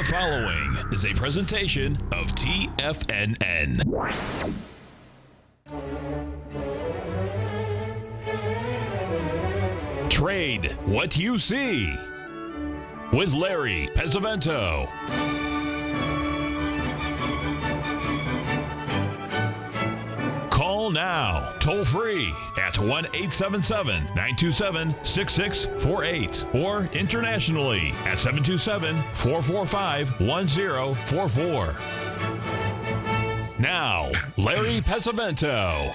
following is a presentation of TFNN. Trade what you see with Larry Pesavento. Call now, toll free at 1-877-927-6648 or internationally at 727-445-1044. Now, Larry Pesavento.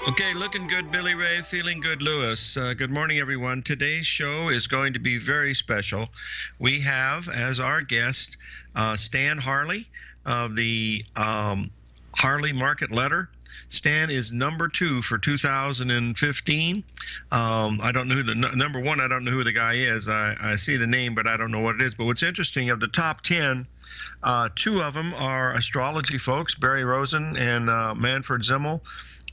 Okay, looking good, Billy Ray. Feeling good, Lewis. Good morning, everyone. Today's show is going to be very special. We have as our guest Stan Harley of the Harley Market Letter. Stan is number 2 for 2015. I don't know who the number 1. I don't know who the guy is. I see the name, but I don't know what it is. But what's interesting, of the top 10, 2 of them are astrology folks, Barry Rosen and Manfred Zimmel.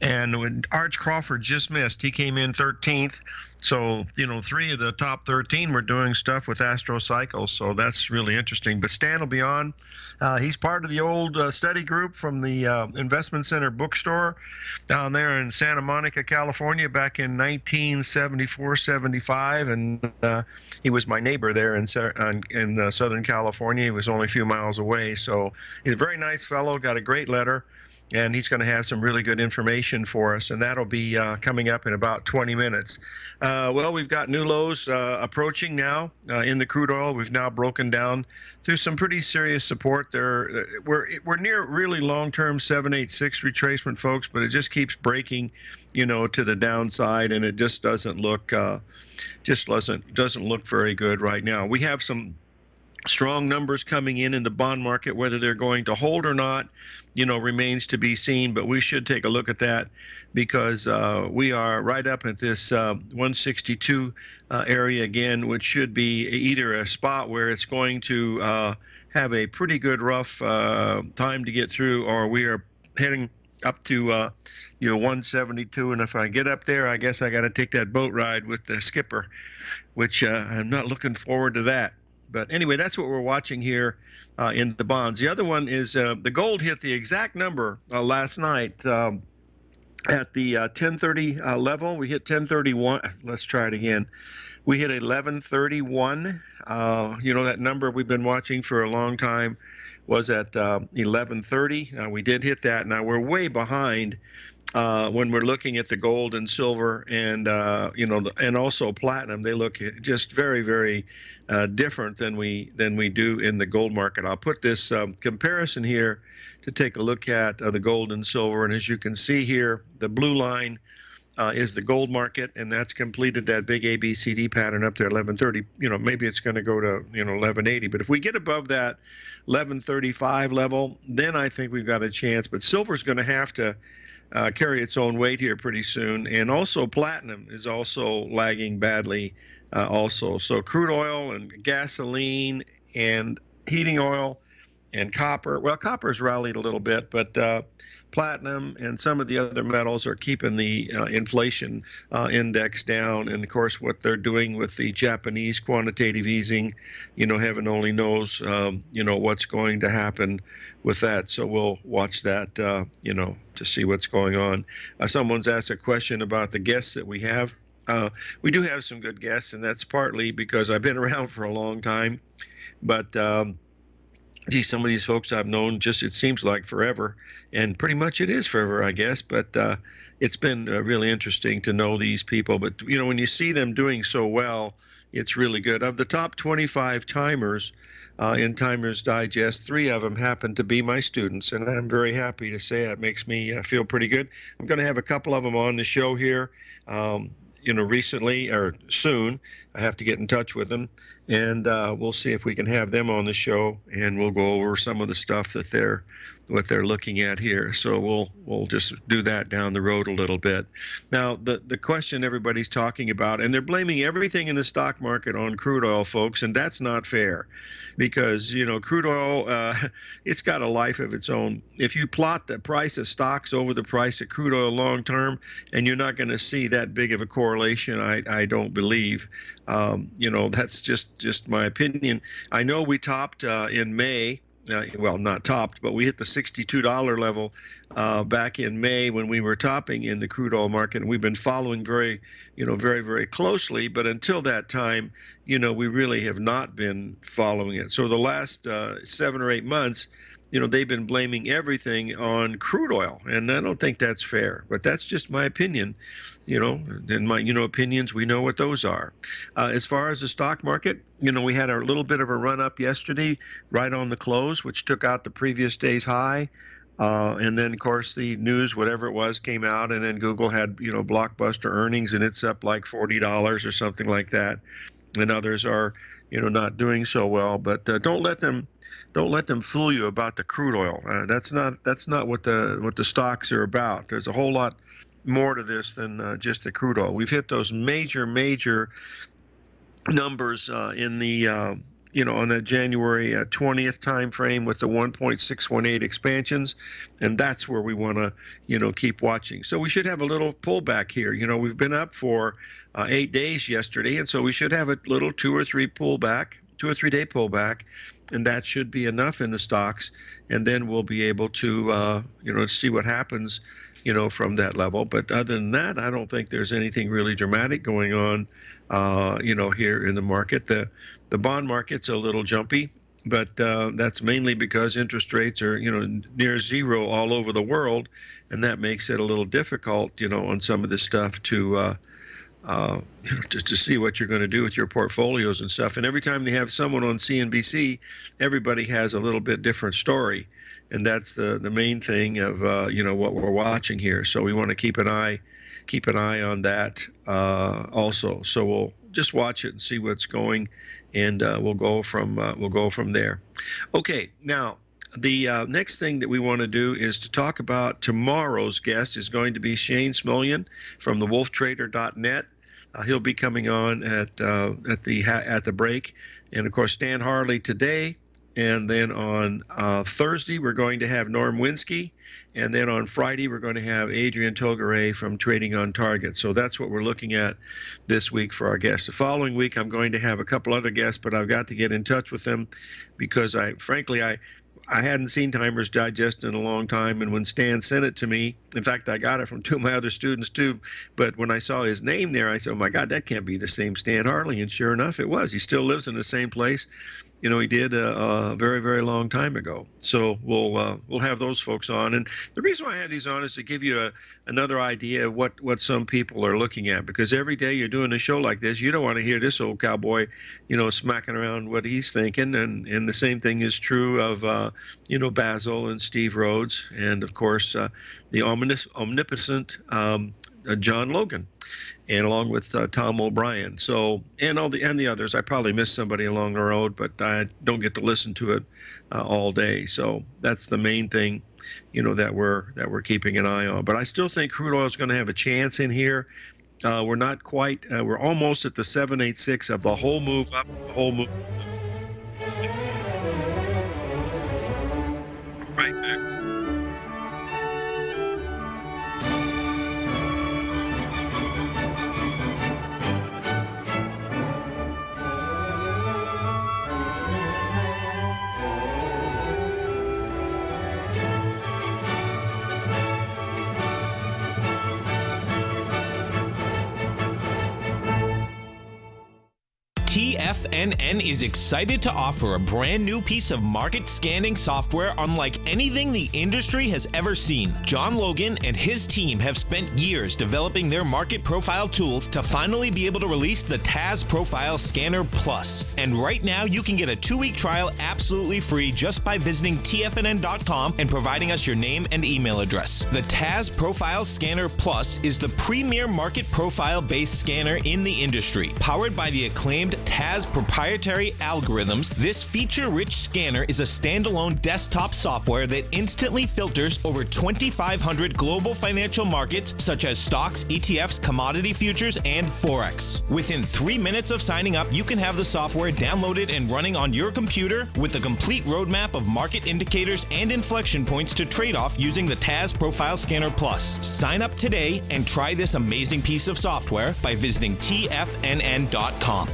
And when Arch Crawford just missed, he came in 13th. So, 3 of the top 13 were doing stuff with astro cycles. So that's really interesting. But Stan will be on. He's part of the old study group from the Investment Center bookstore down there in Santa Monica, California, back in 1974-75. And he was my neighbor there in Southern California. He was only a few miles away. So he's a very nice fellow, got a great letter. And he's going to have some really good information for us, and that'll be coming up in about 20 minutes. Well, we've got new lows approaching now in the crude oil. We've now broken down through some pretty serious support there. We're near really long-term 786 retracement, folks, but it just keeps breaking, to the downside, and it just doesn't look doesn't look very good right now. We have some strong numbers coming in the bond market. Whether they're going to hold or not, remains to be seen, but we should take a look at that because we are right up at this 162 area again, which should be either a spot where it's going to have a pretty good rough time to get through, or we are heading up to 172. And if I get up there, I guess I got to take that boat ride with the skipper, which I'm not looking forward to that. But anyway, that's what we're watching here in the bonds. The other one is the gold hit the exact number last night at the 1030 level. We hit 1031. Let's try it again. We hit 1131. That number we've been watching for a long time was at 1130. We did hit that. Now we're way behind when we're looking at the gold and silver and and also platinum. They look just very, very different than we do in the gold market. I'll put this comparison here to take a look at the gold and silver. And as you can see here, the blue line is the gold market, and that's completed that big ABCD pattern up there, 1130. Maybe it's going to go to 1180. But if we get above that 1135 level, then I think we've got a chance. But silver's going to have to carry its own weight here pretty soon. And also platinum is also lagging badly also. So crude oil and gasoline and heating oil and copper. Well, copper's rallied a little bit, but platinum and some of the other metals are keeping the inflation index down. And of course, what they're doing with the Japanese quantitative easing, heaven only knows, what's going to happen with that. So we'll watch that, to see what's going on. Someone's asked a question about the guests that we have. We do have some good guests, and that's partly because I've been around for a long time. But some of these folks I've known it seems like forever, and pretty much it is forever, I guess. But it's been really interesting to know these people. But, when you see them doing so well, it's really good. Of the top 25 timers in Timers Digest, 3 of them happen to be my students, and I'm very happy to say it makes me feel pretty good. I'm going to have a couple of them on the show here. Recently or soon. I have to get in touch with them, and we'll see if we can have them on the show, and we'll go over some of the stuff that they're they're looking at here. So we'll just do that down the road a little bit. Now, the question everybody's talking about, and they're blaming everything in the stock market on crude oil, folks, and that's not fair, because crude oil, it's got a life of its own. If you plot the price of stocks over the price of crude oil long term, and you're not going to see that big of a correlation, I don't believe. That's just my opinion. I know we topped in May. Well, not topped, but we hit the $62 level back in May when we were topping in the crude oil market, and we've been following very, very closely. But until that time, we really have not been following it. So the last 7 or 8 months, they've been blaming everything on crude oil, and I don't think that's fair. But that's just my opinion. And my opinions, we know what those are. As far as the stock market, we had a little bit of a run up yesterday, right on the close, which took out the previous day's high. And then, of course, the news, whatever it was, came out, and then Google had, blockbuster earnings, and it's up like $40 or something like that. And others are, not doing so well. But don't let them fool you about the crude oil. That's not what the stocks are about. There's a whole lot more to this than just the crude oil. We've hit those major numbers in the on that January 20th time frame with the 1.618 expansions, and that's where we want to keep watching. So we should have a little pullback here. We've been up for 8 days yesterday, and so we should have a little 2 or 3 day pullback, and that should be enough in the stocks, and then we'll be able to see what happens from that level. But other than that, I don't think there's anything really dramatic going on here in the market. The bond market's a little jumpy, but that's mainly because interest rates are near zero all over the world, and that makes it a little difficult on some of this stuff to see what you're going to do with your portfolios and stuff. And every time they have someone on CNBC, everybody has a little bit different story, and that's the main thing of what we're watching here. So we want to keep an eye on that also. So we'll just watch it and see what's going, and we'll go from there. Okay, now the next thing that we want to do is to talk about tomorrow's guest is going to be Shane Smulyan from thewolftrader.net. He'll be coming on at the break, and of course Stan Harley today, and then on Thursday we're going to have Norm Winsky, and then on Friday we're going to have Adrian Togare from Trading on Target. So that's what we're looking at this week for our guests. The following week I'm going to have a couple other guests, but I've got to get in touch with them because I hadn't seen Timers Digest in a long time, and when Stan sent it to me, in fact, I got it from 2 of my other students too, but when I saw his name there, I said, oh my God, that can't be the same Stan Harley, and sure enough, it was. He still lives in the same place. He did a very, very long time ago. So we'll have those folks on. And the reason why I have these on is to give you another idea of what some people are looking at. Because every day you're doing a show like this, you don't want to hear this old cowboy, smacking around what he's thinking. And the same thing is true of, Basil and Steve Rhodes, and of course the omnipotent John Logan, and along with Tom O'Brien. So and the others. I probably missed somebody along the road, but I don't get to listen to it all day. So that's the main thing, that we're keeping an eye on. But I still think crude oil is going to have a chance in here. We're not quite. We're almost at the 786 of the whole move up, the whole move. Right back. TFNN is excited to offer a brand new piece of market scanning software unlike anything the industry has ever seen. John Logan and his team have spent years developing their market profile tools to finally be able to release the TAS Profile Scanner Plus. And right now you can get a 2-week trial absolutely free just by visiting TFNN.com and providing us your name and email address. The TAS Profile Scanner Plus is the premier market profile based scanner in the industry, powered by the acclaimed TAS proprietary algorithms, this feature-rich scanner is a standalone desktop software that instantly filters over 2,500 global financial markets such as stocks, ETFs, commodity futures, and Forex. Within 3 minutes of signing up, you can have the software downloaded and running on your computer with a complete roadmap of market indicators and inflection points to trade off using the TAS Profile Scanner Plus. Sign up today and try this amazing piece of software by visiting TFNN.com.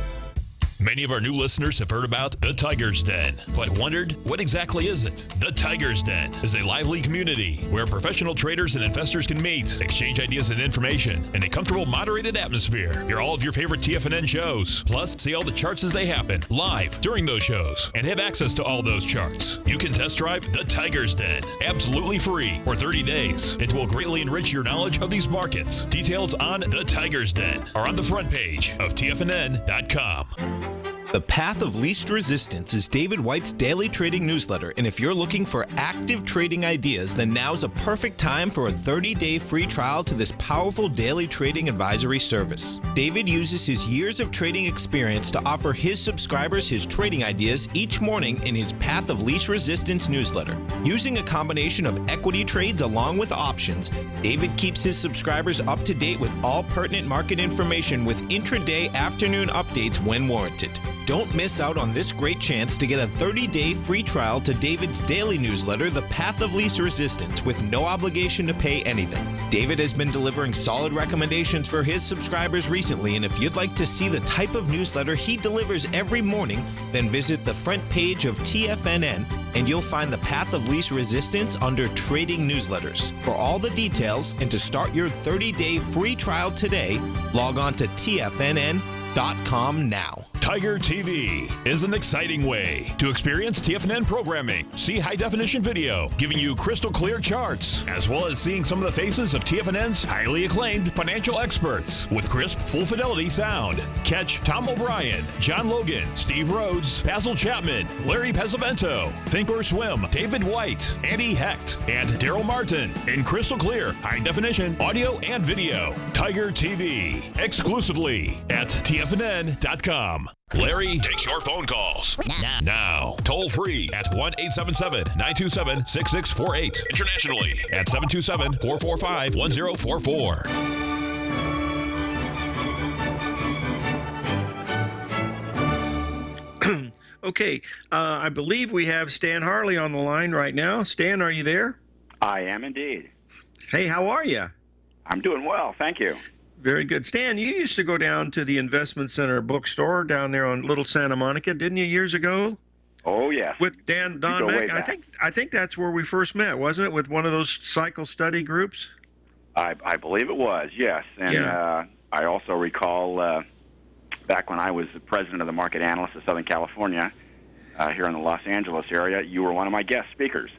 Many of our new listeners have heard about the Tiger's Den, but wondered, what exactly is it? The Tiger's Den is a lively community where professional traders and investors can meet, exchange ideas and information in a comfortable, moderated atmosphere. Hear all of your favorite TFNN shows, plus see all the charts as they happen live during those shows, and have access to all those charts. You can test drive the Tiger's Den absolutely free for 30 days. It will greatly enrich your knowledge of these markets. Details on the Tiger's Den are on the front page of TFNN.com. The Path of Least Resistance is David White's daily trading newsletter, and if you're looking for active trading ideas, then now's a perfect time for a 30-day free trial to this powerful daily trading advisory service. David uses his years of trading experience to offer his subscribers his trading ideas each morning in his Path of Least Resistance newsletter. Using a combination of equity trades along with options, David keeps his subscribers up to date with all pertinent market information with intraday afternoon updates when warranted. Don't miss out on this great chance to get a 30-day free trial to David's daily newsletter, The Path of Least Resistance, with no obligation to pay anything. David has been delivering solid recommendations for his subscribers recently, and if you'd like to see the type of newsletter he delivers every morning, then visit the front page of TFNN and you'll find The Path of Least Resistance under Trading Newsletters. For all the details and to start your 30-day free trial today, log on to TFNN.com now. Tiger TV is an exciting way to experience TFNN programming. See high-definition video, giving you crystal clear charts, as well as seeing some of the faces of TFNN's highly acclaimed financial experts with crisp, full-fidelity sound. Catch Tom O'Brien, John Logan, Steve Rhodes, Basil Chapman, Larry Pesavento, Think or Swim, David White, Andy Hecht, and Daryl Martin in crystal clear, high-definition audio and video. Tiger TV, exclusively at TFNN.com. Larry takes your phone calls now. Toll free at 1-877-927-6648. Internationally at 727-445-1044. Okay, I believe we have Stan Harley on the line right now. Stan, are you there? I am indeed. Hey, how are you? I'm doing well, thank you. Very good. Stan, you used to go down to the Investment Center bookstore down there on Little Santa Monica, didn't you, years ago? Oh, yes. With Don Mack. I think that's where we first met, wasn't it? With one of those cycle study groups? I believe it was, yes. And yeah. I also recall back when I was the president of the market analysts of Southern California here in the Los Angeles area, you were one of my guest speakers.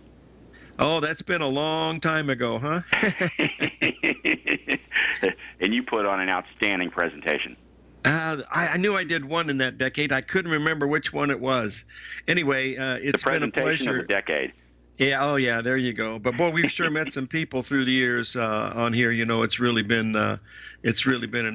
Oh, that's been a long time ago, huh? And you put on an outstanding presentation. I knew I did one in that decade. I couldn't remember which one it was. Anyway, it's been a pleasure. The presentation of the decade. Yeah, oh yeah, there you go. But boy, we've sure met some people through the years on here. You know, it's really been an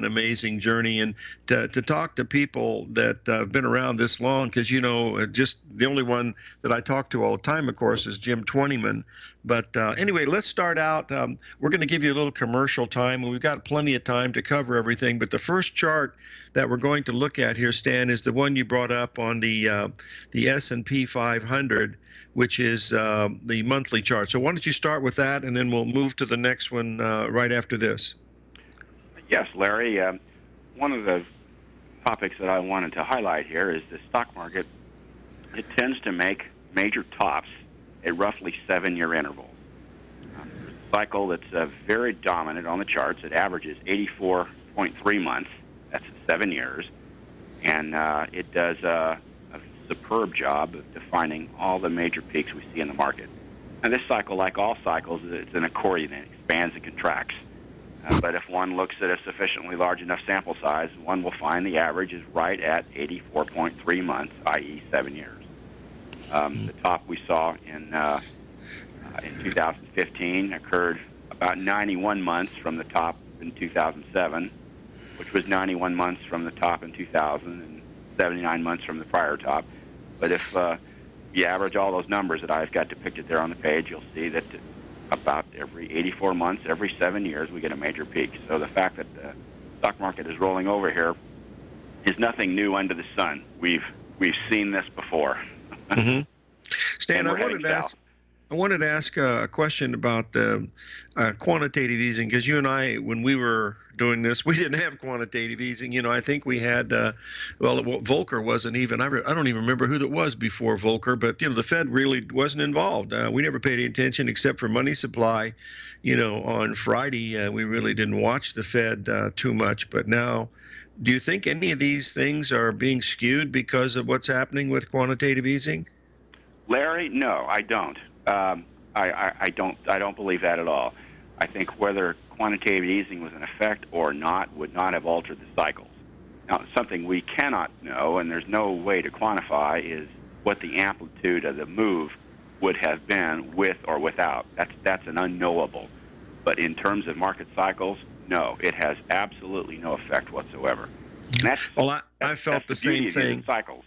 amazing journey, and to talk to people that have been around this long, because you know, just the only one that I talk to all the time, of course, is Jim Twentyman. But anyway, let's start out. We're going to give you a little commercial time, and we've got plenty of time to cover everything. But the first chart that we're going to look at here, Stan, is the one you brought up on the S&P 500. Which is the monthly chart. So why don't you start with that, and then we'll move to the next one right after this. Yes, Larry. One of the topics that I wanted to highlight here is the stock market. It tends to make major tops at roughly 7-year intervals. There's a cycle that's very dominant on the charts. It averages 84.3 months. That's 7 years. And it does a superb job of defining all the major peaks we see in the market. And this cycle, like all cycles, it's an accordion. It expands and contracts. But if one looks at a sufficiently large enough sample size, one will find the average is right at 84.3 months, i.e. 7 years. The top we saw in 2015 occurred about 91 months from the top in 2007, which was 91 months from the top in 2000, and 79 months from the prior top. But if you average all those numbers that I've got depicted there on the page, you'll see that about every 84 months, every 7 years, we get a major peak. So the fact that the stock market is rolling over here is nothing new under the sun. We've seen this before. Mm-hmm. Stan, And I we're heading south. wanted to ask a question about quantitative easing, because you and I, when we were doing this, we didn't have quantitative easing. You know, I think we had, Volcker wasn't even, I don't even remember who that was before Volcker, but, you know, the Fed really wasn't involved. We never paid any attention except for money supply. You know, on Friday, we really didn't watch the Fed too much, but now, do you think any of these things are being skewed because of what's happening with quantitative easing? Larry, no, I don't. I don't believe that at all. I think whether quantitative easing was in effect or not would not have altered the cycles. Now, something we cannot know, and there's no way to quantify, is what the amplitude of the move would have been with or without. That's an unknowable. But in terms of market cycles, no, it has absolutely no effect whatsoever. And I felt the same thing. Cycles.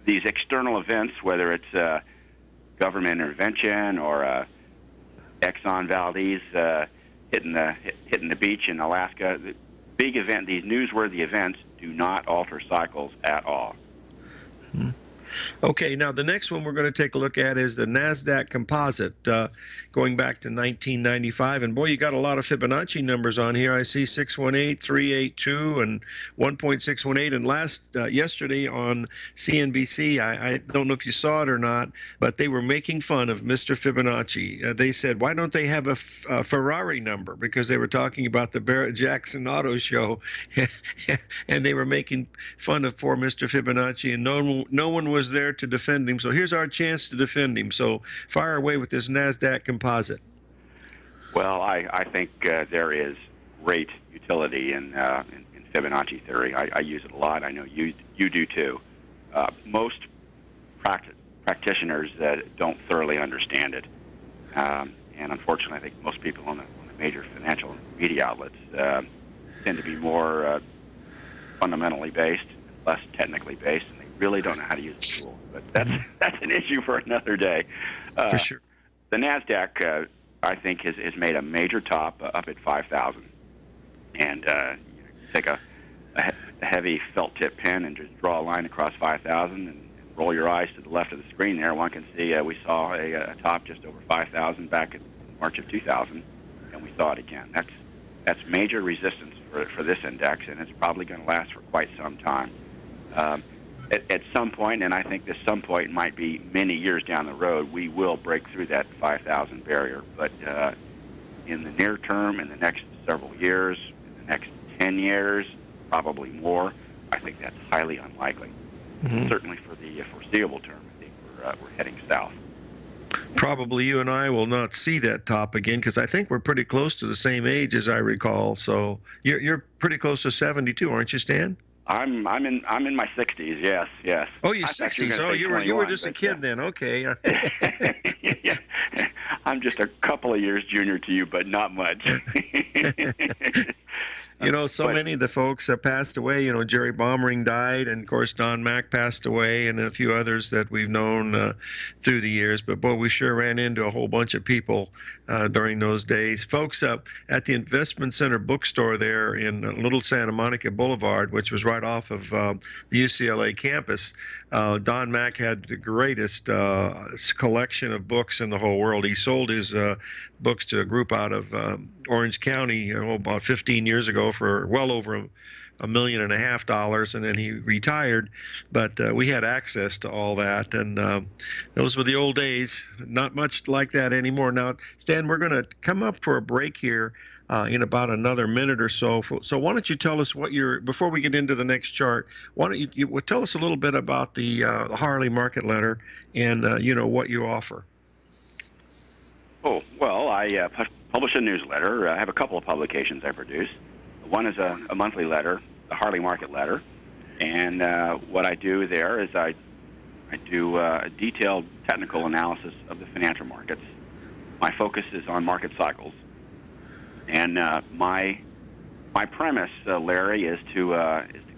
These external events, whether it's government intervention or Exxon Valdez hitting the beach in Alaska, the big event, these newsworthy events do not alter cycles at all. Hmm. Okay, now the next one we're going to take a look at is the NASDAQ composite, going back to 1995. And boy, you got a lot of Fibonacci numbers on here. I see 618, 382, and 1.618. And yesterday on CNBC, I don't know if you saw it or not, but they were making fun of Mr. Fibonacci. They said, why don't they have a Ferrari number? Because they were talking about the Barrett-Jackson Auto Show, and they were making fun of poor Mr. Fibonacci, and no one was there to defend him. So here's our chance to defend him. So fire away with this NASDAQ composite. Well, I think there is great utility in Fibonacci theory. I use it a lot. I know you do too. Most practitioners don't thoroughly understand it. And unfortunately, I think most people on the major financial media outlets tend to be more fundamentally based, less technically based, and they really don't know how to use the tool. But that's an issue for another day. For sure. The NASDAQ, I think, has made a major top up at 5,000. And take a heavy felt tip pen and just draw a line across 5,000 and roll your eyes to the left of the screen there. One can see we saw a top just over 5,000 back in March of 2000, and we saw it again. That's major resistance for this index, and it's probably going to last for quite some time. At some point, and I think this some point might be many years down the road, we will break through that 5,000 barrier. But in the near term, in the next several years, in the next 10 years, probably more, I think that's highly unlikely. Mm-hmm. Certainly for the foreseeable term, I think we're heading south. Probably you and I will not see that top again, because I think we're pretty close to the same age as I recall. So you're pretty close to 72, aren't you, Stan? I'm in my 60s. Yes. Oh, you're 60s. Oh, you were just a kid then. Okay. Yeah. I'm just a couple of years junior to you, but not much. You know, many of the folks have passed away. You know, Jerry Baumering died, and of course Don Mack passed away, and a few others that we've known through the years. But boy, we sure ran into a whole bunch of people during those days. Folks at the Investment Center bookstore there in Little Santa Monica Boulevard, which was right off of the UCLA campus, Don Mack had the greatest collection of books in the whole world. He sold his books to a group out of Orange County about 15 years ago for well over $1.5 million, and then he retired. But we had access to all that, and those were the old days. Not much like that anymore. Now, Stan, we're going to come up for a break here in about another minute or so. So why don't you tell us before we get into the next chart, why don't you tell us a little bit about the Harley Market Letter and what you offer? Oh, well, I publish a newsletter. I have a couple of publications I produce. One is a monthly letter, the Harley Market Letter. And what I do there is I do a detailed technical analysis of the financial markets. My focus is on market cycles. And my premise, Larry, is to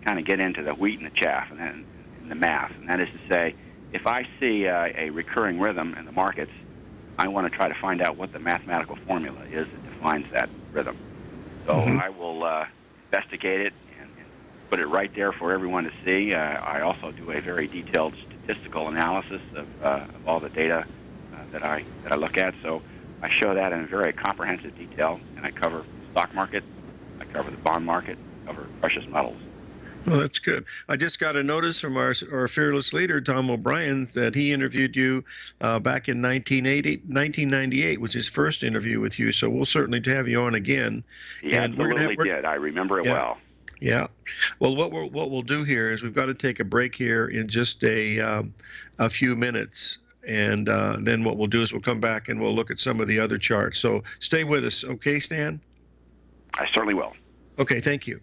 kind of get into the wheat and the chaff and then the math. And that is to say, if I see a recurring rhythm in the markets, I want to try to find out what the mathematical formula is that defines that rhythm. So I will investigate it and put it right there for everyone to see. I also do a very detailed statistical analysis of all the data that I look at. So I show that in very comprehensive detail, and I cover the stock market, I cover the bond market, I cover precious metals. Well, that's good. I just got a notice from our fearless leader, Tom O'Brien, that he interviewed you back in 1998 was his first interview with you. So we'll certainly have you on again. He absolutely did. I remember it well. Yeah. Well, what we'll do here is we've got to take a break here in just a few minutes. And then what we'll do is we'll come back and we'll look at some of the other charts. So stay with us. Okay, Stan? I certainly will. Okay, thank you.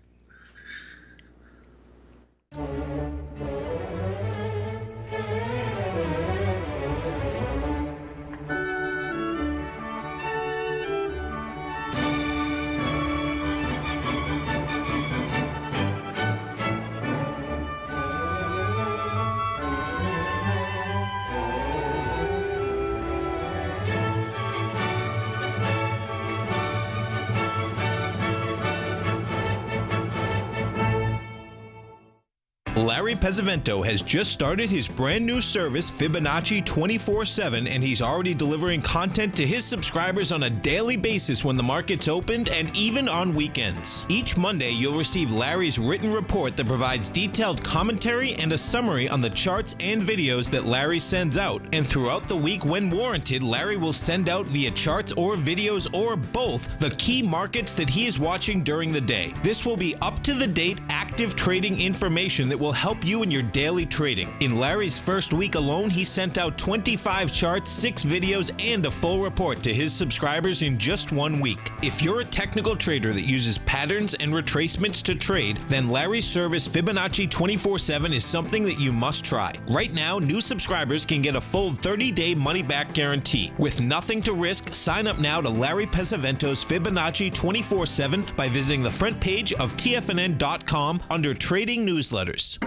Larry Pesavento has just started his brand new service, Fibonacci 24/7, and he's already delivering content to his subscribers on a daily basis when the market's opened and even on weekends. Each Monday, you'll receive Larry's written report that provides detailed commentary and a summary on the charts and videos that Larry sends out. And throughout the week, when warranted, Larry will send out via charts or videos or both the key markets that he is watching during the day. This will be up-to-the-date, active trading information that will help you in your daily trading. In Larry's first week alone, he sent out 25 charts, 6 videos, and a full report to his subscribers in just 1 week. If you're a technical trader that uses patterns and retracements to trade, then Larry's service Fibonacci 24/7 is something that you must try. Right now, new subscribers can get a full 30-day money-back guarantee. With nothing to risk, sign up now to Larry Pesavento's Fibonacci 24/7 by visiting the front page of TFNN.com under Trading Newsletters.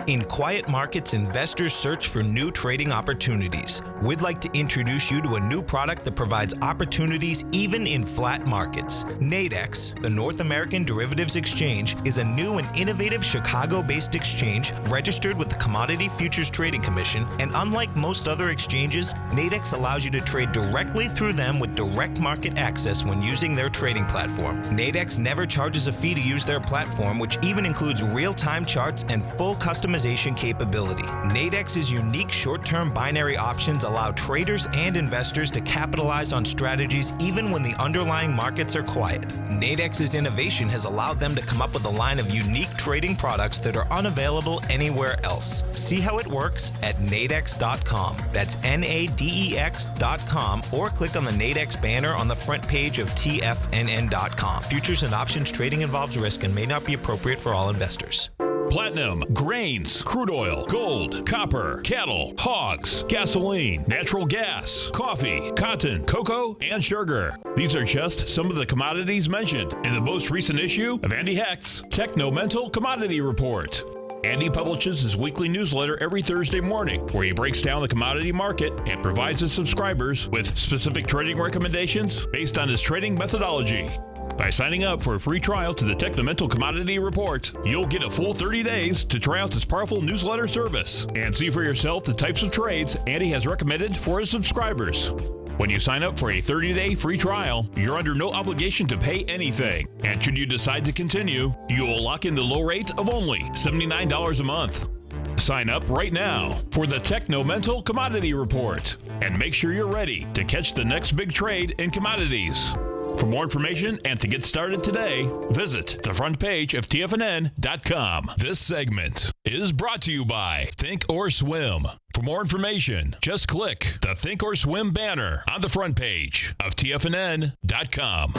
In quiet markets, investors search for new trading opportunities. We'd like to introduce you to a new product that provides opportunities even in flat markets. Nadex, the North American Derivatives Exchange, is a new and innovative Chicago-based exchange registered with the Commodity Futures Trading Commission, and unlike most other exchanges, Nadex allows you to trade directly through them with direct market access when using their trading platform. Nadex never charges a fee to use their platform, which even includes real-time charts and full customization capability. Nadex's unique short-term binary options allow traders and investors to capitalize on strategies even when the underlying markets are quiet. Nadex's innovation has allowed them to come up with a line of unique trading products that are unavailable anywhere else. See how it works at nadex.com. That's NADEX.com, or click on the Nadex banner on the front page of TFNN.com. Futures and options trading involves risk and may not be appropriate for all investors. Platinum, grains, crude oil, gold, copper, cattle, hogs, gasoline, natural gas, coffee, cotton, cocoa, and sugar. These are just some of the commodities mentioned in the most recent issue of Andy Hecht's Techno-Mental Commodity Report. Andy publishes his weekly newsletter every Thursday morning, where he breaks down the commodity market and provides his subscribers with specific trading recommendations based on his trading methodology. By signing up for a free trial to the Techno-Mental Commodity Report, you'll get a full 30 days to try out this powerful newsletter service and see for yourself the types of trades Andy has recommended for his subscribers. When you sign up for a 30-day free trial, you're under no obligation to pay anything. And should you decide to continue, you will lock in the low rate of only $79 a month. Sign up right now for the Techno-Mental Commodity Report and make sure you're ready to catch the next big trade in commodities. For more information and to get started today, visit the front page of TFNN.com. This segment is brought to you by Think or Swim. For more information, just click the Think or Swim banner on the front page of TFNN.com.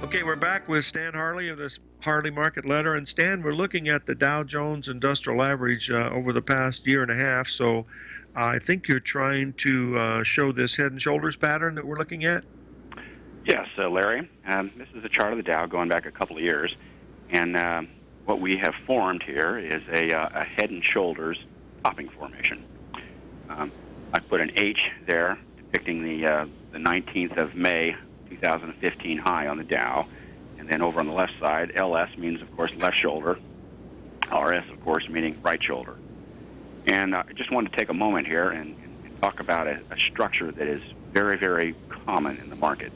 Okay, we're back with Stan Harley of this Harley Market Letter. And Stan, we're looking at the Dow Jones Industrial Average over the past year and a half. So I think you're trying to show this head and shoulders pattern that we're looking at? Yes, Larry. This is a chart of the Dow going back a couple of years, and what we have formed here is a head and shoulders topping formation. I put an H there depicting the 19th of May 2015 high on the Dow, and then over on the left side, LS means, of course, left shoulder, RS, of course, meaning right shoulder. And I just wanted to take a moment here and talk about a structure that is very, very common in the market.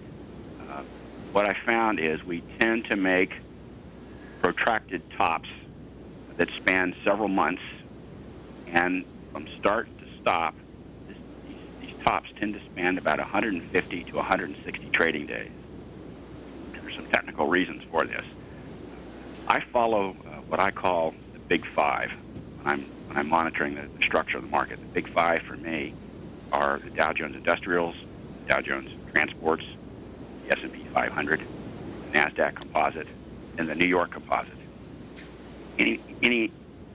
What I found is we tend to make protracted tops that span several months, and from start to stop, these tops tend to span about 150 to 160 trading days. There's some technical reasons for this. I follow what I call the Big Five when I'm monitoring the structure of the market. The Big Five for me are the Dow Jones Industrials, Dow Jones Transports, the S&P 500, the NASDAQ Composite, and the New York Composite. In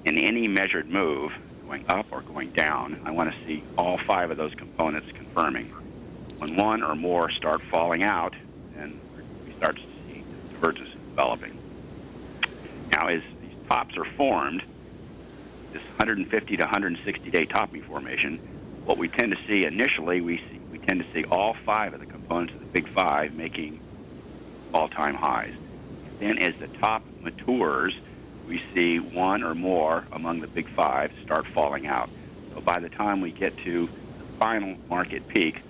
any measured move, going up or going down, I want to see all five of those components confirming. When one or more start falling out, then we start to see divergence developing. Now, as these tops are formed, this 150 to 160 day topping formation, what we tend to see initially, we tend to see all five of the components of the Big Five making all-time highs. Then as the top matures, we see one or more among the Big Five start falling out. So by the time we get to the final market peak,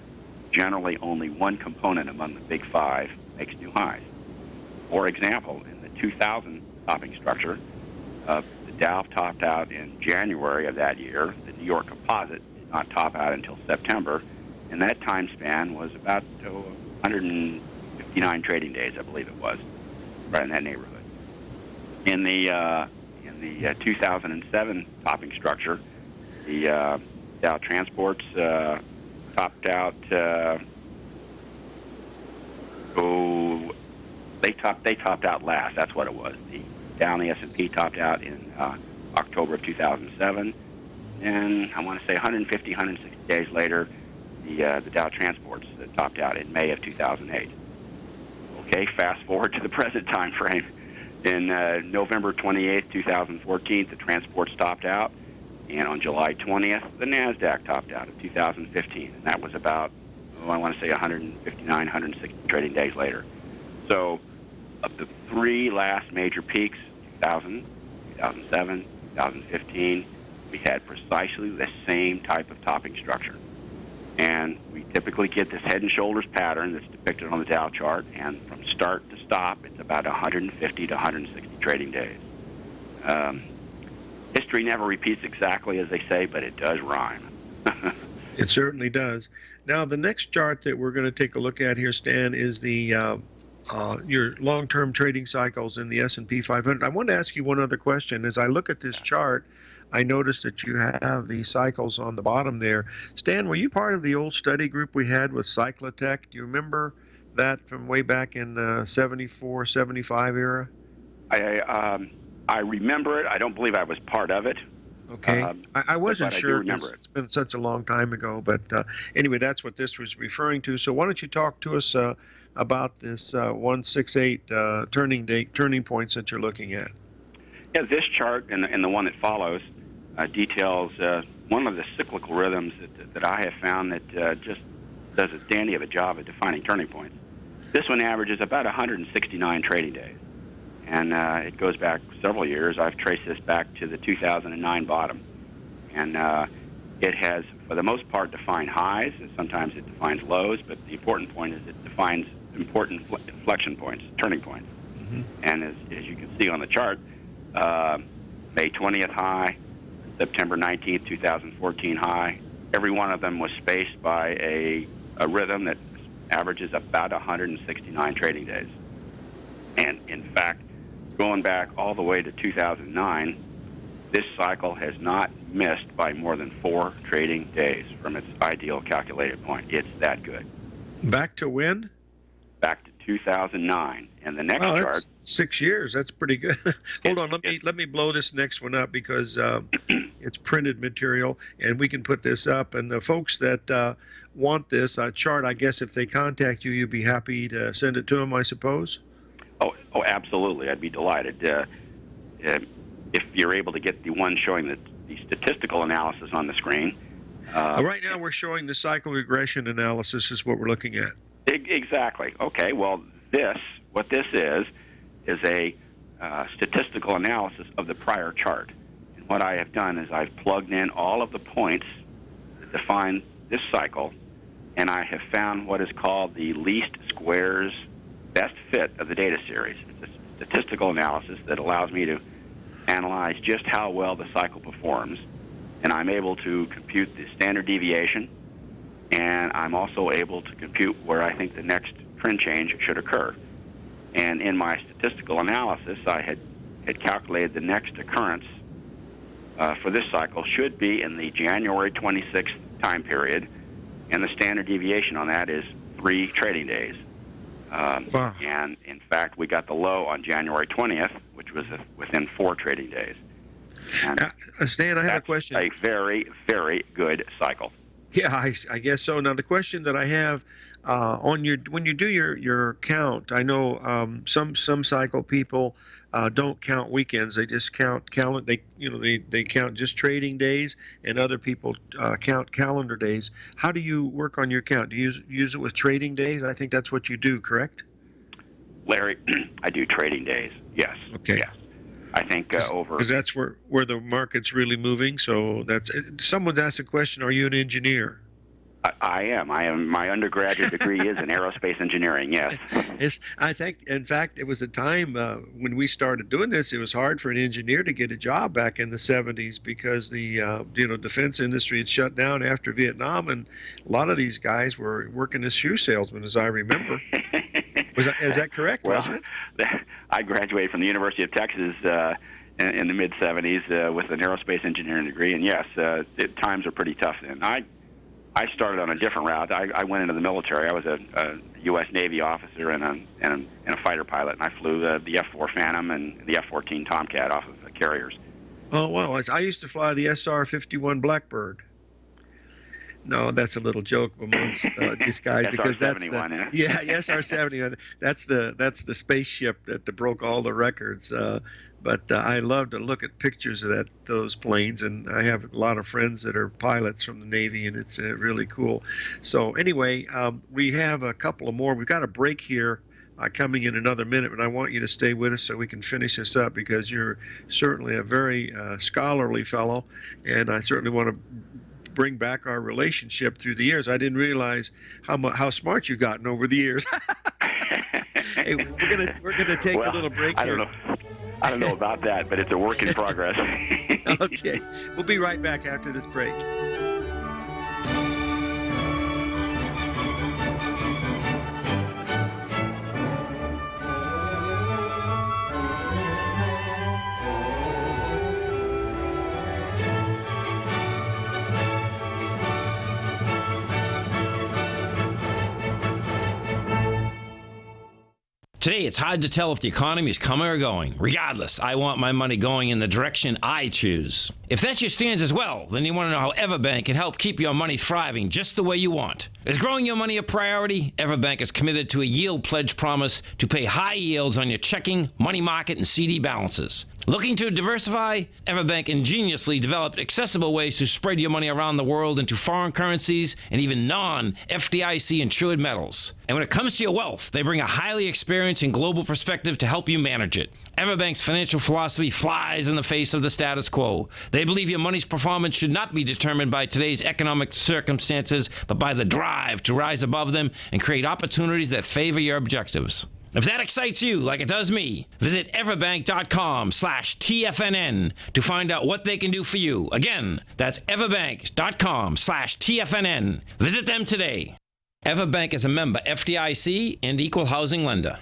generally only one component among the Big Five makes new highs. For example, in the 2000 topping structure, the Dow topped out in January of that year. The New York Composite did not top out until September, and that time span was about 159 trading days, I believe it was, right in that neighborhood. In the 2007 topping structure, the Dow Transports topped out. They topped out last. That's what it was. The Dow and the S&P topped out in October of 2007, and I want to say 150, 160 days later, the Dow Transports topped out in May of 2008. Okay, fast forward to the present time frame. In November 28th, 2014, the transports topped out, and on July 20th, the NASDAQ topped out of 2015, and that was about, I want to say 159, 160 trading days later. So of the three last major peaks, 2000, 2007, 2015, we had precisely the same type of topping structure. And we typically get this head and shoulders pattern that's depicted on the Dow chart, and from start to stop, it's about 150 to 160 trading days. History never repeats exactly as they say, but it does rhyme. It certainly does. Now, the next chart that we're going to take a look at here, Stan, is the your long-term trading cycles in the S&P 500. I want to ask you one other question. As I look at this chart, I noticed that you have the cycles on the bottom there. Stan, were you part of the old study group we had with Cyclotech? Do you remember that from way back in the 74, 75 era? I remember it. I don't believe I was part of it. Okay. I wasn't sure. It's been such a long time ago. But anyway, that's what this was referring to. So why don't you talk to us about this 168 turning points that you're looking at? Yeah, this chart and the one that follows details one of the cyclical rhythms that I have found that just does as dandy of a job at defining turning points. This one averages about 169 trading days, and it goes back several years. I've traced this back to the 2009 bottom, and it has, for the most part, defined highs, and sometimes it defines lows, but the important point is it defines important inflection points, turning points. Mm-hmm. And as you can see on the chart, May 20th high, September 19th, 2014 high. Every one of them was spaced by a rhythm that averages about 169 trading days. And in fact, going back all the way to 2009, this cycle has not missed by more than 4 trading days from its ideal calculated point. It's that good. Back to when? Back to 2009. And the next chart. That's 6 years. That's pretty good. Hold on. Let me blow this next one up because It's printed material, and we can put this up. And the folks that want this chart, I guess if they contact you, you'd be happy to send it to them, I suppose? Oh, absolutely. I'd be delighted. If you're able to get the one showing the statistical analysis on the screen. Right now we're showing the cycle regression analysis is what we're looking at. Exactly. Okay, well, what this is a statistical analysis of the prior chart. And what I have done is I've plugged in all of the points that define this cycle, and I have found what is called the least squares best fit of the data series. It's a statistical analysis that allows me to analyze just how well the cycle performs, and I'm able to compute the standard deviation, and I'm also able to compute where I think the next trend change should occur. And in my statistical analysis, I had calculated the next occurrence for this cycle should be in the January 26th time period, and the standard deviation on that is 3 trading days. Wow. And in fact, we got the low on January 20th, which was within 4 trading days. And Stan, I have a question. A very, very good cycle. Yeah, I guess so. Now the question that I have when you do your count, I know some cycle people don't count weekends; they just count calendar. They count just trading days, and other people count calendar days. How do you work on your count? Do you use it with trading days? I think that's what you do, correct? Larry, I do trading days. Yes. Okay. Yes. I think because that's where the market's really moving. So someone's asked a question. Are you an engineer? I am. My undergraduate degree is in aerospace engineering. Yes. I think, in fact, it was a time when we started doing this. It was hard for an engineer to get a job back in the 70s because the defense industry had shut down after Vietnam, and a lot of these guys were working as shoe salesmen, as I remember. Is that correct? Well, wasn't it? I graduated from the University of Texas in the mid 70s with an aerospace engineering degree, and yes, times are pretty tough then. I started on a different route. I went into the military. I was a U.S. Navy officer and a fighter pilot, and I flew the F-4 Phantom and the F-14 Tomcat off of the carriers. Oh, wow. I used to fly the SR-51 Blackbird. No, that's a little joke amongst these guys because that's SR-71. That's the spaceship that broke all the records. But I love to look at pictures of those planes, and I have a lot of friends that are pilots from the Navy, and it's really cool. So anyway, we have a couple of more. We've got a break here coming in another minute, but I want you to stay with us so we can finish this up because you're certainly a very scholarly fellow, and I certainly want to bring back our relationship through the years. I didn't realize how smart you've gotten over the years. Hey, we're gonna take a little break here. I don't know about that, but it's a work in progress. Okay, we'll be right back after this break. Today, it's hard to tell if the economy is coming or going. Regardless, I want my money going in the direction I choose. If that's your stance as well, then you want to know how Everbank can help keep your money thriving just the way you want. Is growing your money a priority? Everbank is committed to a yield pledge promise to pay high yields on your checking, money market, and CD balances. Looking to diversify? Everbank ingeniously developed accessible ways to spread your money around the world into foreign currencies and even non-FDIC insured metals. And when it comes to your wealth, they bring a highly experienced and global perspective to help you manage it. Everbank's financial philosophy flies in the face of the status quo. They believe your money's performance should not be determined by today's economic circumstances, but by the drive to rise above them and create opportunities that favor your objectives. If that excites you like it does me, visit everbank.com/TFNN to find out what they can do for you. Again, that's everbank.com/TFNN. Visit them today. Everbank is a member FDIC and equal housing lender.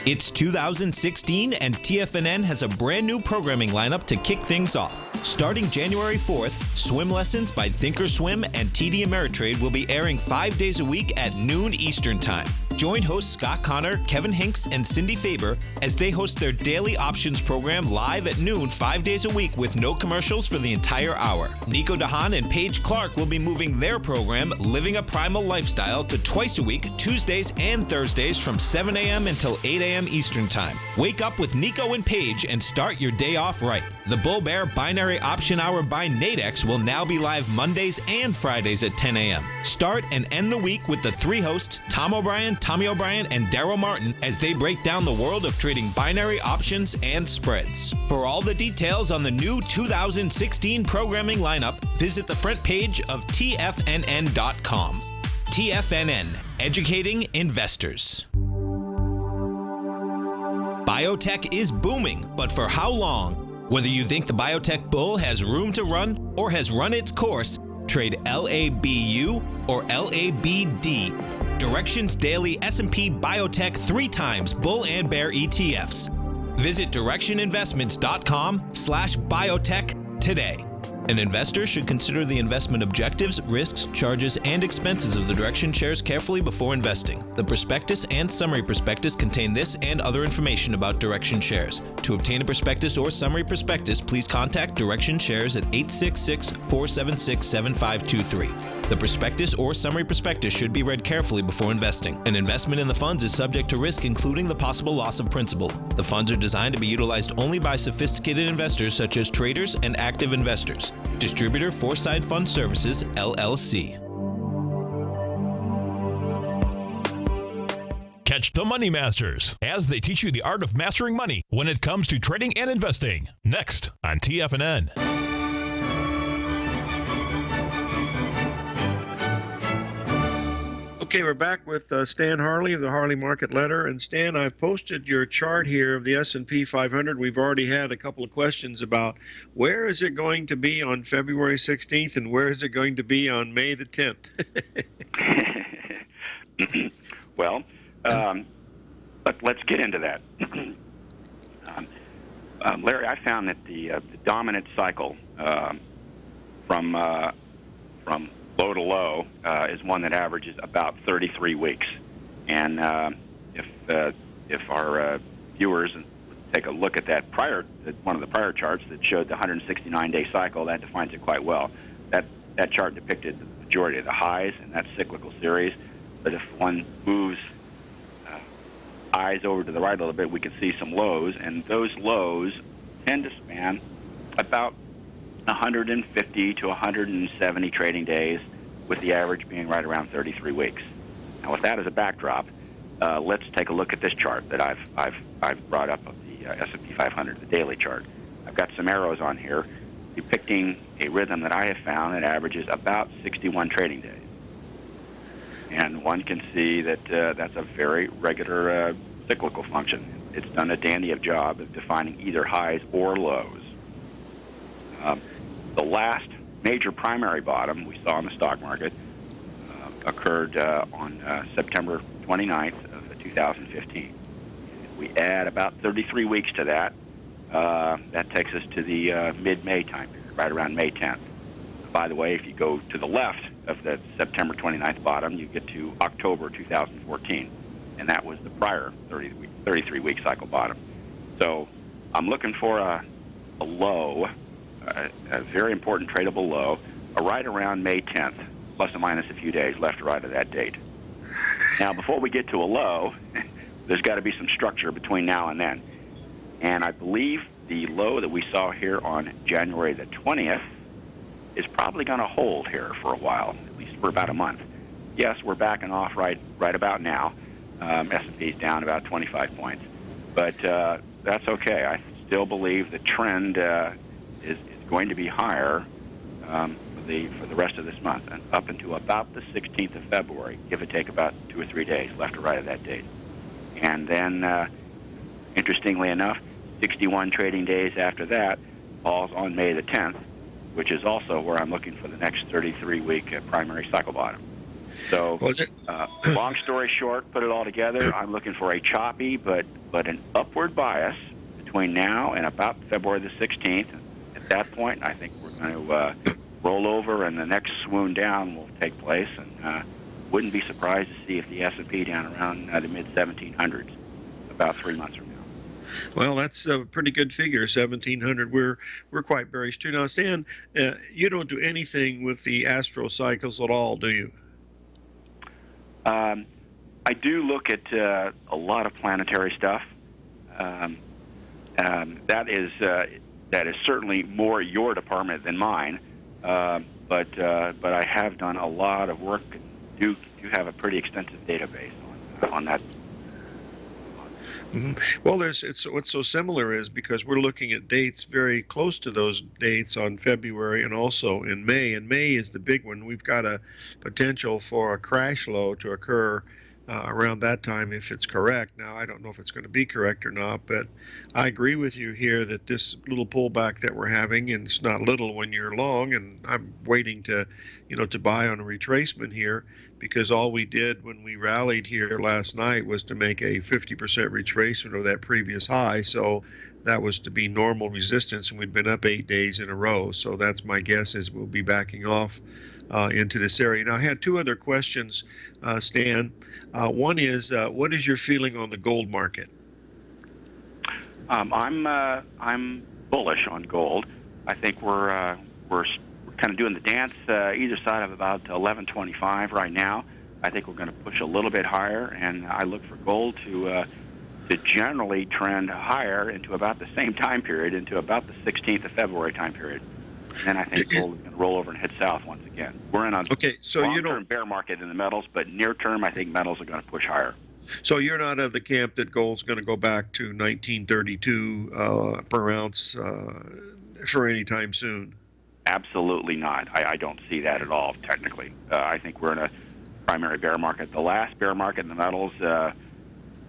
It's 2016 and TFNN has a brand new programming lineup to kick things off. Starting January 4th, swim lessons by Thinkorswim and TD Ameritrade will be airing 5 days a week at noon Eastern Time. Join hosts Scott Connor, Kevin Hinks, and Cindy Faber as they host their daily options program live at noon 5 days a week with no commercials for the entire hour. Nico DeHaan and Paige Clark will be moving their program, Living a Primal Lifestyle, to twice a week, Tuesdays and Thursdays from 7 a.m. until 8 a.m. Eastern Time. Wake up with Nico and Paige and start your day off right. The Bull Bear Binary Option Hour by Nadex will now be live Mondays and Fridays at 10 a.m. Start and end the week with the three hosts, Tom O'Brien, Tommy O'Brien, and Daryl Martin, as they break down the world of trading binary options and spreads. For all the details on the new 2016 programming lineup, visit the front page of TFNN.com. TFNN, educating investors. Biotech is booming, but for how long? Whether you think the biotech bull has room to run or has run its course, trade LABU or LABD. Direction's daily S&P Biotech 3 times bull and bear ETFs. Visit directioninvestments.com/biotech today. An investor should consider the investment objectives, risks, charges, and expenses of the Direction shares carefully before investing. The prospectus and summary prospectus contain this and other information about Direction shares. To obtain a prospectus or summary prospectus, please contact Direction shares at 866-476-7523. The prospectus or summary prospectus should be read carefully before investing. An investment in the funds is subject to risk, including the possible loss of principal. The funds are designed to be utilized only by sophisticated investors such as traders and active investors. Distributor Foreside Fund Services, LLC. Catch the Money Masters as they teach you the art of mastering money when it comes to trading and investing. Next on TFNN. Okay, we're back with Stan Harley of the Harley Market Letter. And Stan, I've posted your chart here of the S&P 500. We've already had a couple of questions about where is it going to be on February 16th and where is it going to be on May the 10th? Well, let's get into that. Larry, I found that the dominant cycle from low to low is one that averages about 33 weeks. And if our viewers take a look at that one of the prior charts that showed the 169-day cycle, that defines it quite well. That chart depicted the majority of the highs in that cyclical series. But if one moves eyes over to the right a little bit, we can see some lows, and those lows tend to span about 150 to 170 trading days, with the average being right around 33 weeks. Now, with that as a backdrop, let's take a look at this chart that I've brought up of the S&P 500, the daily chart. I've got some arrows on here depicting a rhythm that I have found that averages about 61 trading days. And one can see that that's a very regular cyclical function. It's done a dandy of job of defining either highs or lows. The last major primary bottom we saw in the stock market occurred on September 29th of 2015. If we add about 33 weeks to that, that takes us to the mid-May time period, right around May 10th. By the way, if you go to the left of the September 29th bottom, you get to October 2014, and that was the prior 33-week cycle bottom. So I'm looking for a low, a very important tradable low, right around May 10th, plus or minus a few days left or right of that date. Now, before we get to a low, there's got to be some structure between now and then. And I believe the low that we saw here on January the 20th is probably going to hold here for a while, at least for about a month. Yes, we're backing off right about now. S&P's down about 25 points. But that's okay. I still believe the trend is going to be higher for the rest of this month, and up until about the 16th of February, give or take about 2 or 3 days left or right of that date. And then, interestingly enough, 61 trading days after that falls on May the 10th, which is also where I'm looking for the next 33-week primary cycle bottom. So, long story short, put it all together, I'm looking for a choppy but an upward bias between now and about February the 16th. At that point, I think we're going to roll over, and the next swoon down will take place. And wouldn't be surprised to see if the S&P down around the mid-1700s about 3 months from now. Well, that's a pretty good figure, 1,700. We're quite bearish too. Now, Stan, you don't do anything with the astro cycles at all, do you? I do look at a lot of planetary stuff. That is certainly more your department than mine. But I have done a lot of work. Do have a pretty extensive database on that. Mm-hmm. Well, what's so similar is because we're looking at dates very close to those dates on February and also in May. And May is the big one. We've got a potential for a crash low to occur around that time if it's correct. Now, I don't know if it's going to be correct or not, but I agree with you here that this little pullback that we're having, and it's not little when you're long, and I'm waiting to buy on a retracement here, because all we did when we rallied here last night was to make a 50% retracement of that previous high. So that was to be normal resistance, and we'd been up 8 days in a row. So that's my guess, is we'll be backing off into this area. Now, I had two other questions, Stan. One is, what is your feeling on the gold market? I'm bullish on gold. I think we're kind of doing the dance either side of about 1125 right now. I think we're going to push a little bit higher, and I look for gold to generally trend higher into about the same time period, into about the 16th of February time period. And then I think gold is going to roll over and head south once again. We're in a long-term bear market in the metals, but near-term I think metals are going to push higher. So you're not of the camp that gold's going to go back to 1932 per ounce for any time soon? Absolutely not. I don't see that at all, technically. I think we're in a primary bear market. The last bear market in the metals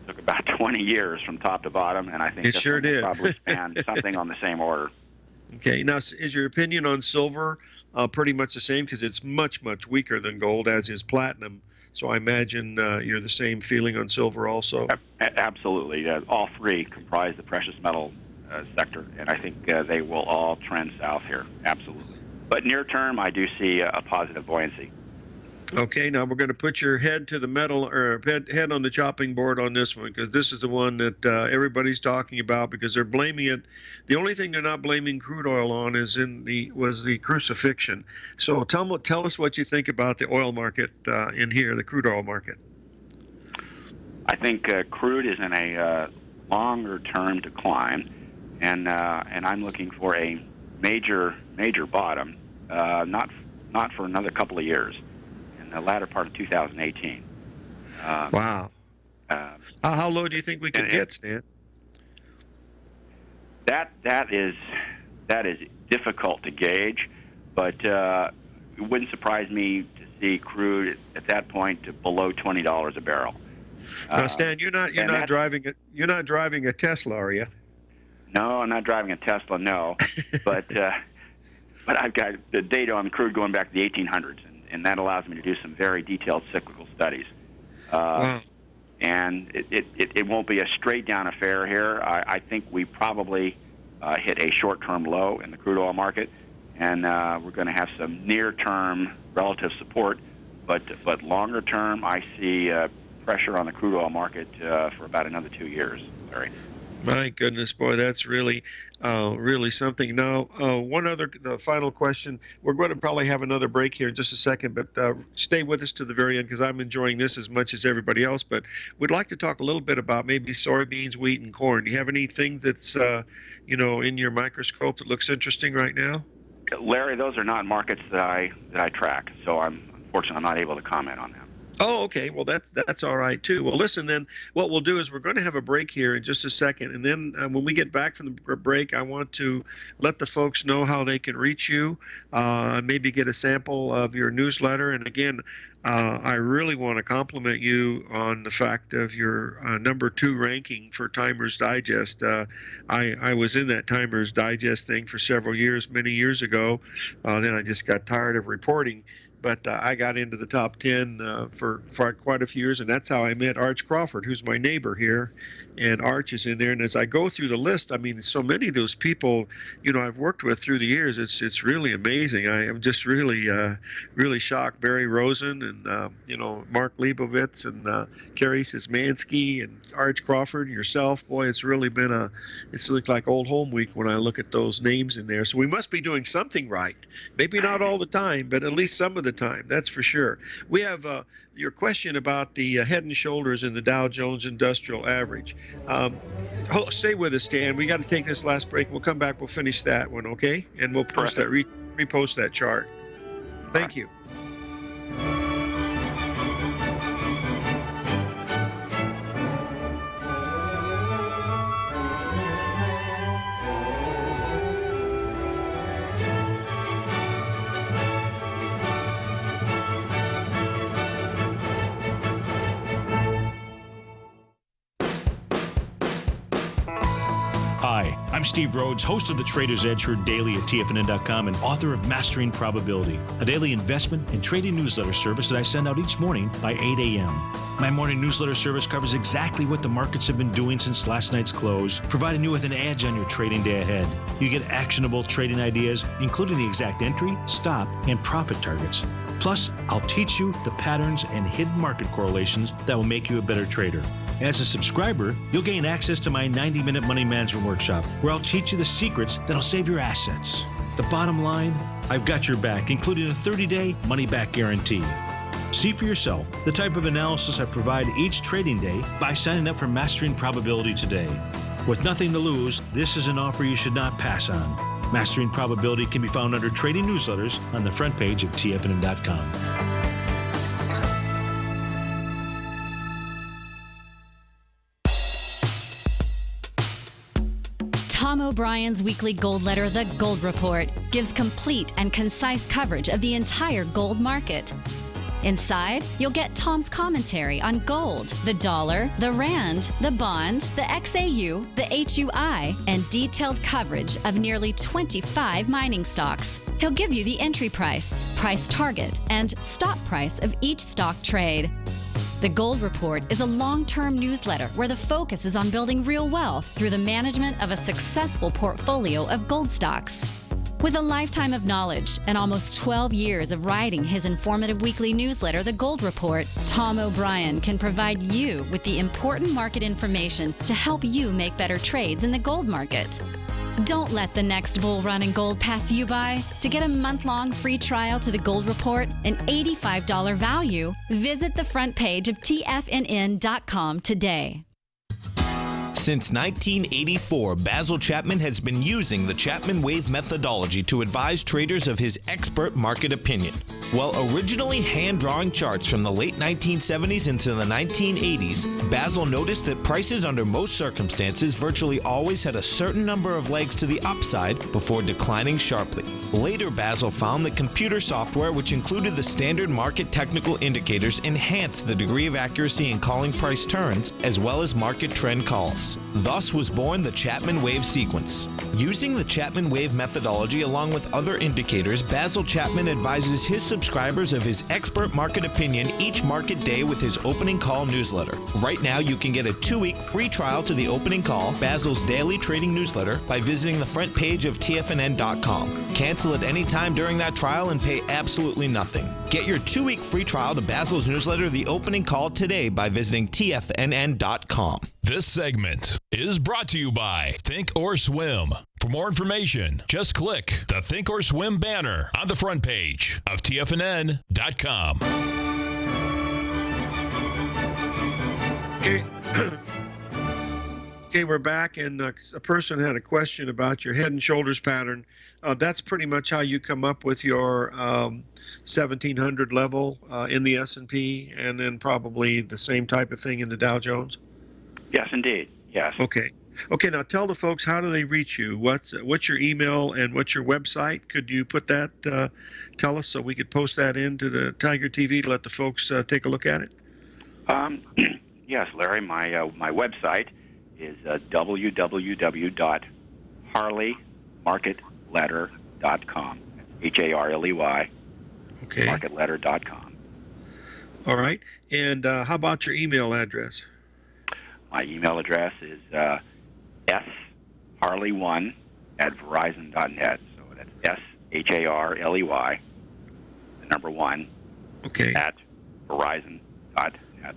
took about 20 years from top to bottom, and I think it sure did. Probably span something on the same order. Okay. Now, is your opinion on silver pretty much the same? Because it's much, much weaker than gold, as is platinum. So I imagine you're the same feeling on silver also. Absolutely. All three comprise the precious metal sector, and I think they will all trend south here. Absolutely. But near term, I do see a positive buoyancy. Okay, now we're going to put your head to the metal, or head on the chopping board on this one, because this is the one that everybody's talking about, because they're blaming it. The only thing they're not blaming crude oil on was the crucifixion. So tell us what you think about the oil market in here, the crude oil market. I think crude is in a longer-term decline, and I'm looking for a major bottom, not for another couple of years. The latter part of 2018. Wow. How low do you think we could get, Stan? That is difficult to gauge, but it wouldn't surprise me to see crude at that point to below $20 a barrel. Now, Stan, you're not driving a Tesla, are you? No, I'm not driving a Tesla. No, but I've got the data on crude going back to the 1800s. And that allows me to do some very detailed cyclical studies. Wow. And it won't be a straight down affair here. I think we probably hit a short-term low in the crude oil market, and we're going to have some near-term relative support. But longer term, I see pressure on the crude oil market for about another 2 years, Larry. My goodness, boy, that's really something. Now, the final question. We're going to probably have another break here in just a second, but stay with us to the very end, because I'm enjoying this as much as everybody else. But we'd like to talk a little bit about maybe soybeans, wheat, and corn. Do you have anything that's in your microscope that looks interesting right now? Larry, those are not markets that I track, so unfortunately I'm not able to comment on them. Oh, okay. Well, that's all right too. Well, listen, then what we'll do is we're going to have a break here in just a second, and then when we get back from the break, I want to let the folks know how they can reach you, maybe get a sample of your newsletter. And again, I really want to compliment you on the fact of your #2 ranking for Timers Digest. I was in that Timers Digest thing for several years, many years ago. Then I just got tired of reporting but I got into the top 10 for quite a few years, and that's how I met Arch Crawford, who's my neighbor here. And Arch is in there, and as I go through the list, I mean, so many of those people, I've worked with through the years. It's really amazing. I am just really shocked. Barry Rosen and Mark Leibovitz and Kerry Szymanski and Arch Crawford, yourself. Boy, it's really been it's looked like old home week when I look at those names in there. So we must be doing something right. Maybe not all the time, but at least some of the time. That's for sure. We have your question about the head and shoulders in the Dow Jones Industrial Average. Stay with us, Dan. We got to take this last break. We'll come back. We'll finish that one, okay? And we'll post that, repost that chart. Thank you. Hi, I'm Steve Rhodes, host of the Trader's Edge Heard Daily at TFNN.com and author of Mastering Probability, a daily investment and trading newsletter service that I send out each morning by 8 a.m. My morning newsletter service covers exactly what the markets have been doing since last night's close, providing you with an edge on your trading day ahead. You get actionable trading ideas, including the exact entry, stop, and profit targets. Plus, I'll teach you the patterns and hidden market correlations that will make you a better trader. As a subscriber, you'll gain access to my 90-minute money management workshop, where I'll teach you the secrets that'll save your assets. The bottom line, I've got your back, including a 30-day money-back guarantee. See for yourself the type of analysis I provide each trading day by signing up for Mastering Probability today. With nothing to lose, this is an offer you should not pass on. Mastering Probability can be found under Trading Newsletters on the front page of TFNN.com. Tom O'Brien's weekly gold letter, The Gold Report, gives complete and concise coverage of the entire gold market. Inside, you'll get Tom's commentary on gold, the dollar, the rand, the bond, the XAU, the HUI, and detailed coverage of nearly 25 mining stocks. He'll give you the entry price, price target, and stop price of each stock trade. The Gold Report is a long-term newsletter where the focus is on building real wealth through the management of a successful portfolio of gold stocks. With a lifetime of knowledge and almost 12 years of writing his informative weekly newsletter, The Gold Report, Tom O'Brien can provide you with the important market information to help you make better trades in the gold market. Don't let the next bull run in gold pass you by. To get a month-long free trial to The Gold Report, an $85 value, visit the front page of TFNN.com today. Since 1984, Basil Chapman has been using the Chapman Wave methodology to advise traders of his expert market opinion. While originally hand-drawing charts from the late 1970s into the 1980s, Basil noticed that prices under most circumstances virtually always had a certain number of legs to the upside before declining sharply. Later, Basil found that computer software, which included the standard market technical indicators, enhanced the degree of accuracy in calling price turns as well as market trend calls. Thus was born the Chapman Wave sequence. Using the Chapman Wave methodology along with other indicators, Basil Chapman advises his subscribers of his expert market opinion each market day with his opening call newsletter. Right now, you can get a 2-week free trial to the opening call, Basil's daily trading newsletter, by visiting the front page of TFNN.com. Cancel at any time during that trial and pay absolutely nothing. Get your 2-week free trial to Basil's newsletter, The Opening Call, today by visiting TFNN.com. This segment is brought to you by Think or Swim. For more information, just click the Think or Swim banner on the front page of TFNN.com. Okay. Okay, we're back, and a person had a question about your head and shoulders pattern. That's pretty much how you come up with your 1700 level in the S&P, and then probably the same type of thing in the Dow Jones? Yes, indeed. Yes. Okay. Okay, now tell the folks, how do they reach you? What's your email and what's your website? Could you put that, tell us, so we could post that into the Tiger TV to let the folks take a look at it? Yes, Larry. My website is www.harleymarketletter.com. HARLEY. Okay. marketletter.com. All right. And how about your email address? My email address is sharley1@verizon.net. So that's SHARLEY, the number 1, Okay. at verizon.net.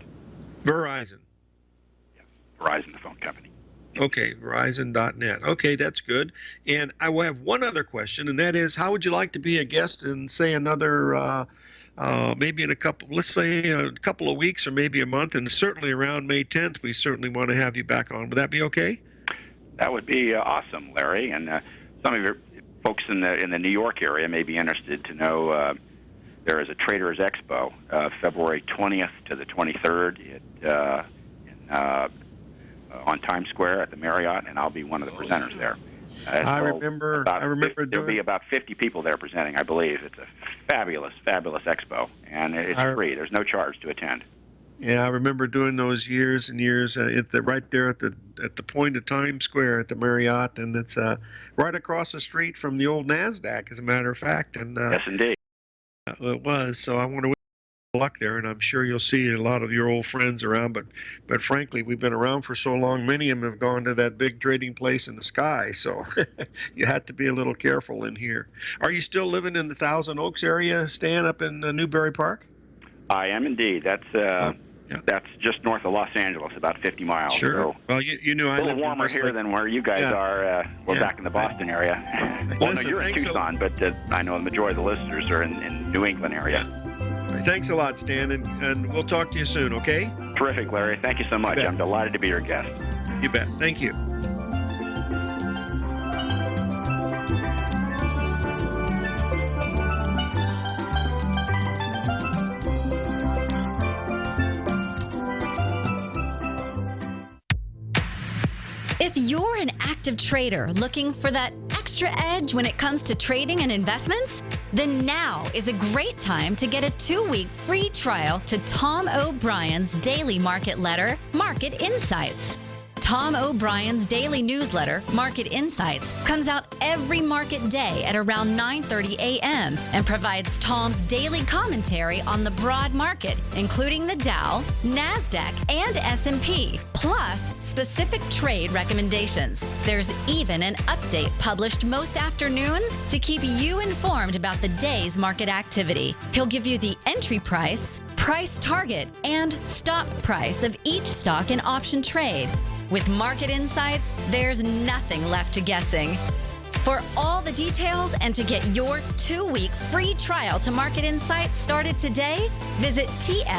Verizon. Verizon, the phone company. Okay, Verizon.net. Okay, that's good. And I will have one other question, and that is, how would you like to be a guest in, say, another, maybe in let's say a couple of weeks or maybe a month, and certainly around May 10th, we certainly want to have you back on. Would that be okay? That would be awesome, Larry. And some of your folks in the New York area may be interested to know there is a Traders Expo, February 20th to the 23rd on Times Square at the Marriott, and I'll be one of the presenters there. I remember there'll be about 50 people there presenting, I believe. It's a fabulous, fabulous expo, and it's free. There's no charge to attend. Yeah, I remember doing those years and years right there at the point of Times Square at the Marriott, and it's right across the street from the old NASDAQ, as a matter of fact. And yes, indeed. It was. So I want to wish you luck there, and I'm sure you'll see a lot of your old friends around. But frankly, we've been around for so long. Many of them have gone to that big trading place in the sky, so you have to be a little careful in here. Are you still living in the Thousand Oaks area, Stan, up in Newbury Park? I am indeed. That's just north of Los Angeles, about 50 miles. Sure. So well, you knew I a little warmer here than where you guys are. We're back in the Boston area. Well, Listen, no, you're in Tucson, but I know the majority of the listeners are in New England area. Thanks a lot, Stan, and we'll talk to you soon, okay? Terrific, Larry. Thank you so much. I'm delighted to be your guest. You bet. Thank you. If you're an active trader looking for that extra edge when it comes to trading and investments, then now is a great time to get a 2-week free trial to Tom O'Brien's daily market letter, Market Insights. Tom O'Brien's daily newsletter, Market Insights, comes out every market day at around 9:30 a.m. and provides Tom's daily commentary on the broad market, including the Dow, NASDAQ, and S&P, plus specific trade recommendations. There's even an update published most afternoons to keep you informed about the day's market activity. He'll give you the entry price, price target, and stop price of each stock and option trade. With Market Insights, there's nothing left to guessing. For all the details and to get your 2-week free trial to Market Insights started today, visit TFNN.com.